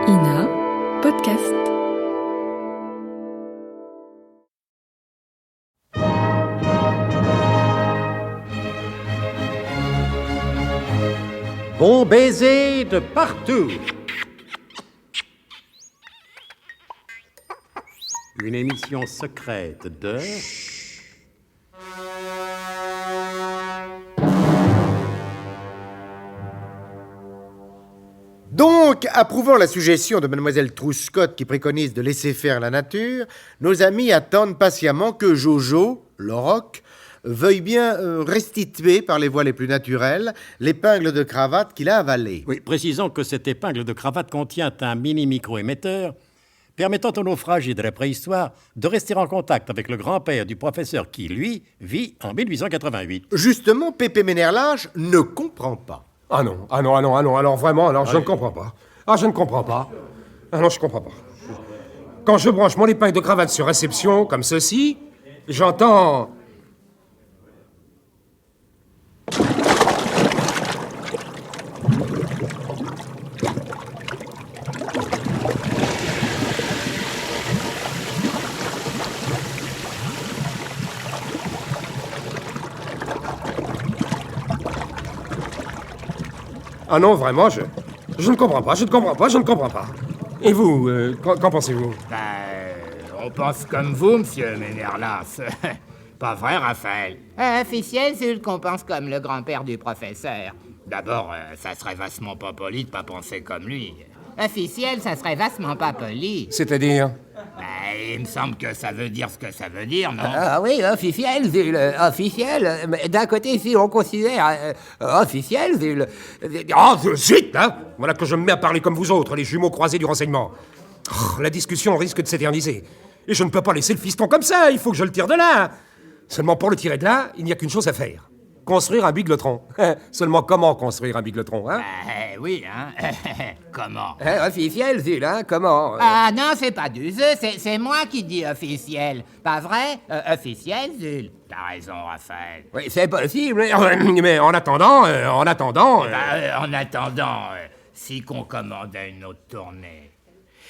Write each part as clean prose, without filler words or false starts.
Ina, podcast. Bon baiser de partout. Une émission secrète de... Donc, approuvant la suggestion de Mademoiselle Truscott qui préconise de laisser faire la nature, nos amis attendent patiemment que Jojo, l'auroch, veuille bien restituer par les voies les plus naturelles l'épingle de cravate qu'il a avalée. Oui, précisons que cette épingle de cravate contient un mini-micro-émetteur permettant aux naufragés de la préhistoire de rester en contact avec le grand-père du professeur qui, lui, vit en 1888. Justement, Pépé Ménerlage ne comprend pas. Alors vraiment, je ne comprends pas. Je ne comprends pas. Je comprends pas. Quand je branche mon épingle de cravate sur réception, comme ceci, j'entends... Ah non, vraiment, je ne comprends pas, je ne comprends pas. Et vous, qu'en pensez-vous? On pense comme vous, monsieur Ménerlas. Pas vrai, Raphaël? Officiel, c'est qu'on pense comme le grand-père du professeur. D'abord, ça serait vastement pas poli de pas penser comme lui. Officiel, ça serait vastement pas poli. C'est-à-dire? Il me semble que ça veut dire ce que ça veut dire, non? Oui, officiel, officiel. Mais d'un côté, si on considère officiel, Zut, hein! Voilà que je me mets à parler comme vous autres, les jumeaux croisés du renseignement. La discussion risque de s'éterniser. Et je ne peux pas laisser le fiston comme ça, il faut que je le tire de là. Seulement pour le tirer de là, il n'y a qu'une chose à faire. Construire un bigletron. Seulement comment construire un bigletron, hein? Oui, hein? Comment? officiel, comment? Ah non, c'est pas du Zul, c'est moi qui dis officiel. Pas vrai? Officiel, Zul. T'as raison, Raphaël. Oui, c'est possible. Mais en attendant... Si qu'on commandait une autre tournée.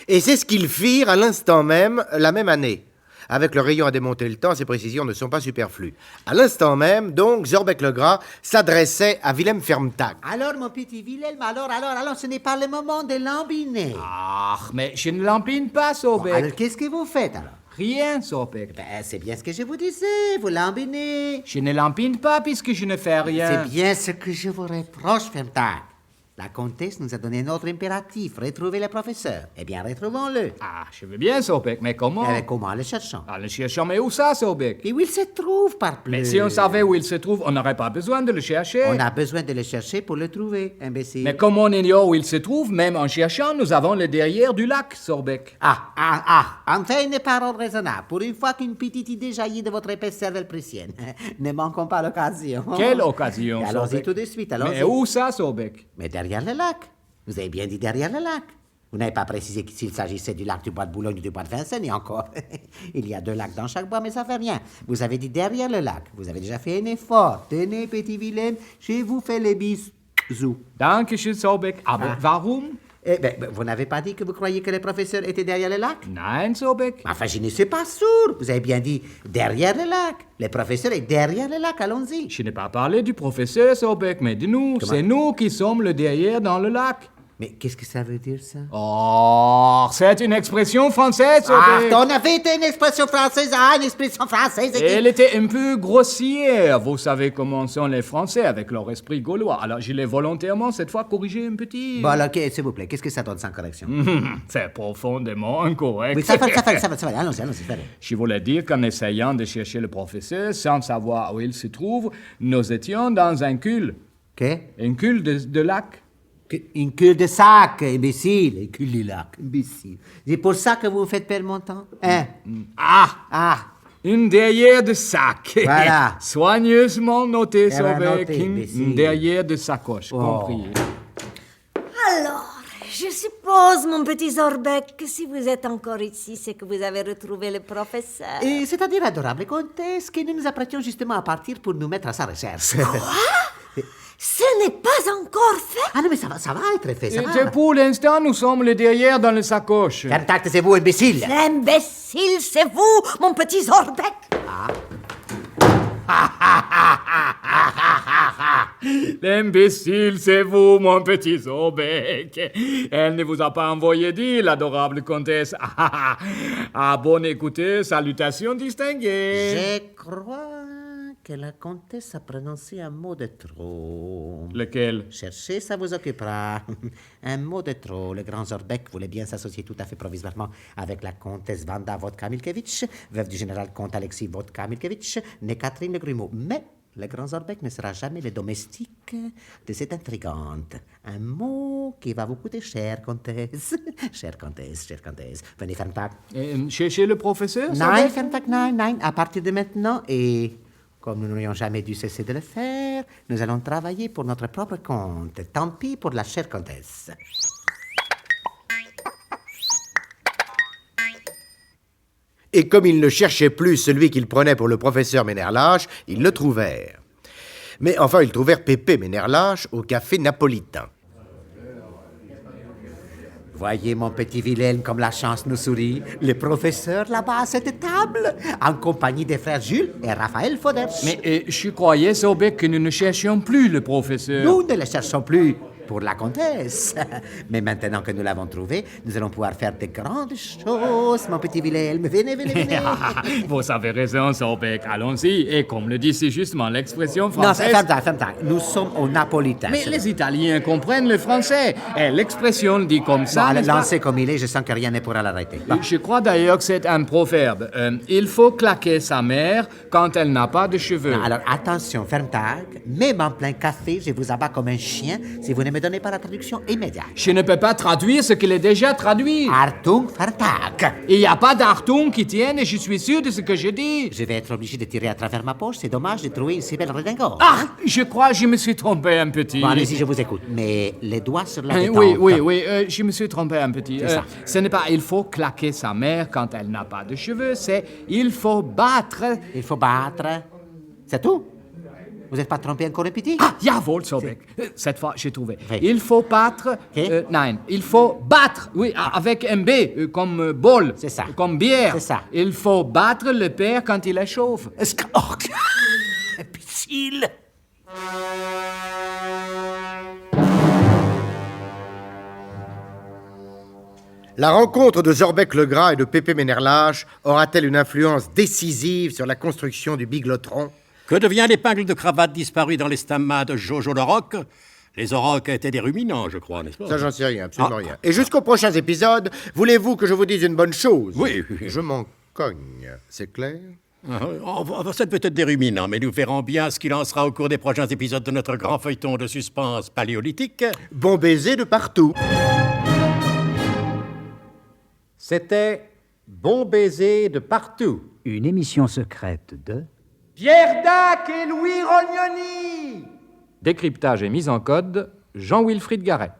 Et c'est ce qu'ils firent à l'instant même, la même année. Avec le rayon à démonter le temps, ces précisions ne sont pas superflues. À l'instant même, donc, Zorbec-le-Gras s'adressait à Willem Fermtag. Alors, mon petit Willem, alors, ce n'est pas le moment de lambiner. Ah, mais je ne lampine pas, Sobek. Alors, qu'est-ce que vous faites, alors? Rien, Sobek. C'est bien ce que je vous disais, vous lambinez. Je ne lampine pas puisque je ne fais rien. C'est bien ce que je vous reproche, Fermtag. La comtesse nous a donné notre impératif, retrouver le professeur. Eh bien, retrouvons-le. Ah, je veux bien, Sobek, mais comment? Comment le cherchons? Le cherchons, mais où ça, Sobek? Et où il se trouve, parbleu? Mais si on savait où il se trouve, on n'aurait pas besoin de le chercher. On a besoin de le chercher pour le trouver, imbécile. Mais comme on ignore où il se trouve, même en cherchant, nous avons le derrière du lac, Sobek. Enfin, une parole raisonnable. Pour une fois qu'une petite idée jaillit de votre épaisse cervelle prussienne. Ne manquons pas l'occasion. Quelle occasion, Et allons-y Sobek? tout de suite, allons-y. Mais où ça, Sobek? Mais derrière le lac. Vous avez bien dit derrière le lac. Vous n'avez pas précisé s'il s'agissait du lac du bois de Boulogne ou du bois de Vincennes, et encore. Il y a 2 lacs dans chaque bois, mais ça fait rien. Vous avez dit derrière le lac. Vous avez déjà fait un effort. Tenez, petit Willem, je vous fais les bisous. Dankeschön, Sobek. Aber warum? Vous n'avez pas dit que vous croyez que le professeur était derrière le lac? Nein, Sobek. Enfin, je ne suis pas sourd. Vous avez bien dit derrière le lac. Le professeur est derrière le lac, allons-y. Je n'ai pas parlé du professeur, Sobek, mais de nous. Comment? C'est nous qui sommes le derrière dans le lac. Mais qu'est-ce que ça veut dire, ça? Oh, c'est une expression française, Sobek. On avait été une expression française. Une expression française. Elle était un peu grossière. Vous savez comment sont les Français avec leur esprit gaulois. Alors, je l'ai volontairement, cette fois, corrigé un petit. Bon, alors, s'il vous plaît, qu'est-ce que ça donne sans correction? C'est profondément incorrect. Oui, ça va. Allons-y, allez. Je voulais dire qu'en essayant de chercher le professeur, sans savoir où il se trouve, nous étions dans un cul. Un cul de lac. Une queue de sac, imbécile. Un cul de lac, imbécile. C'est pour ça que vous me faites perdre mon temps? Hein? Une derrière de sac. Voilà. Soigneusement noté, ben, Sobek. noté, imbécile. Une derrière de sacoche, compris. Alors, je suppose, mon petit Zorbec, que si vous êtes encore ici, c'est que vous avez retrouvé le professeur. Et c'est-à-dire, adorable comtesse, que nous nous apprêtions justement à partir pour nous mettre à sa recherche. Ce n'est pas encore fait. Ah non, mais ça va être fait, ça va. Pour l'instant, nous sommes le derrière dans le sacoche. Fermtac, c'est vous, imbécile. L'imbécile, c'est vous, mon petit Zorbec. L'imbécile, c'est vous, mon petit Zorbec. Elle ne vous a pas envoyé dire, l'adorable comtesse. Ah, bonne écoutez, salutations distinguées. Je crois que la comtesse a prononcé un mot de trop. Lequel? Cherchez, ça vous occupera. Un mot de trop. Le grand Zorbec voulait bien s'associer tout à fait provisoirement avec la comtesse Vanda Vodka-Milkevitch, veuve du général comte Alexis Vodka-Milkevitch, née Catherine de Grumeau. Mais le grand Zorbec ne sera jamais le domestique de cette intrigante. Un mot qui va vous coûter cher, comtesse. Chère comtesse, chère comtesse. Venez, Fermtac. Chez le professeur? Non, Zorbec? Fermtac, non. À partir de maintenant, et comme nous n'aurions jamais dû cesser de le faire, nous allons travailler pour notre propre compte. Tant pis pour la chère comtesse. Et comme ils ne cherchaient plus celui qu'ils prenaient pour le professeur Ménère-Lâche, ils le trouvèrent. Mais enfin, ils trouvèrent Pépé Ménère-Lâche au café napolitain. Voyez, mon petit Wilhelm, comme la chance nous sourit. Le professeur, là-bas, à cette table, en compagnie des frères Jules et Raphaël Fodersch. Mais je croyais, Zorbec, que nous ne cherchions plus le professeur. Nous ne le cherchons plus pour la comtesse. Mais maintenant que nous l'avons trouvé, nous allons pouvoir faire de grandes choses, mon petit Wilhelm. Venez, venez, venez. Vous avez raison, Zorbec. Allons-y. Et comme le dit si justement l'expression Non, française... ferme-ta. Nous sommes au napolitain. Mais les Italiens comprennent le français. Et l'expression dit comme ça, Bon, n'est-ce pas? lancez comme il est, je sens que rien ne pourra l'arrêter. Bon. Je crois d'ailleurs que c'est un proverbe. Il faut claquer sa mère quand elle n'a pas de cheveux. Alors, attention, Fermtac. Même en plein café, je vous abats comme un chien si vous ne me donnez pas la traduction immédiate. Je ne peux pas traduire ce qu'il est déjà traduit. Artung Fermtac. Il n'y a pas d'Artung qui tienne et je suis sûr de ce que je dis. Je vais être obligé de tirer à travers ma poche. C'est dommage de trouver une si belle redingote. Ah, je crois que je me suis trompé un petit. Bon, allez-y, je vous écoute. Mais les doigts sur la détente. Oui, je me suis trompé un petit. C'est ça. Ce n'est pas il faut claquer sa mère quand elle n'a pas de cheveux, c'est il faut battre. Il faut battre. C'est tout? Vous n'êtes pas trompé encore un petit? Ah, jawohl, Zorbec. Cette fois, j'ai trouvé. Oui. Il faut battre. Ok. Non, il faut battre. Oui, avec un B, comme bol. C'est ça. Comme bière. C'est ça. Il faut battre le père quand il est chauve. Oh, imbécile! La rencontre de Zorbec le Gras et de Pépé Ménère-Lâche aura-t-elle une influence décisive sur la construction du biglotron? Que devient l'épingle de cravate disparue dans l'estamade de Jojo le Roc? Les aurochs étaient des ruminants, je crois, n'est-ce pas? Ça, j'en sais rien, absolument rien. Et jusqu'aux prochains épisodes, voulez-vous que je vous dise une bonne chose? Oui. Je m'en cogne, c'est clair? C'est peut-être des ruminants, mais nous verrons bien ce qu'il en sera au cours des prochains épisodes de notre grand feuilleton de suspense paléolithique. Bon baiser de partout. C'était Bon baiser de partout. Une émission secrète de Pierre Dac et Louis Rognoni. Décryptage et mise en code, Jean-Wilfried Garrett.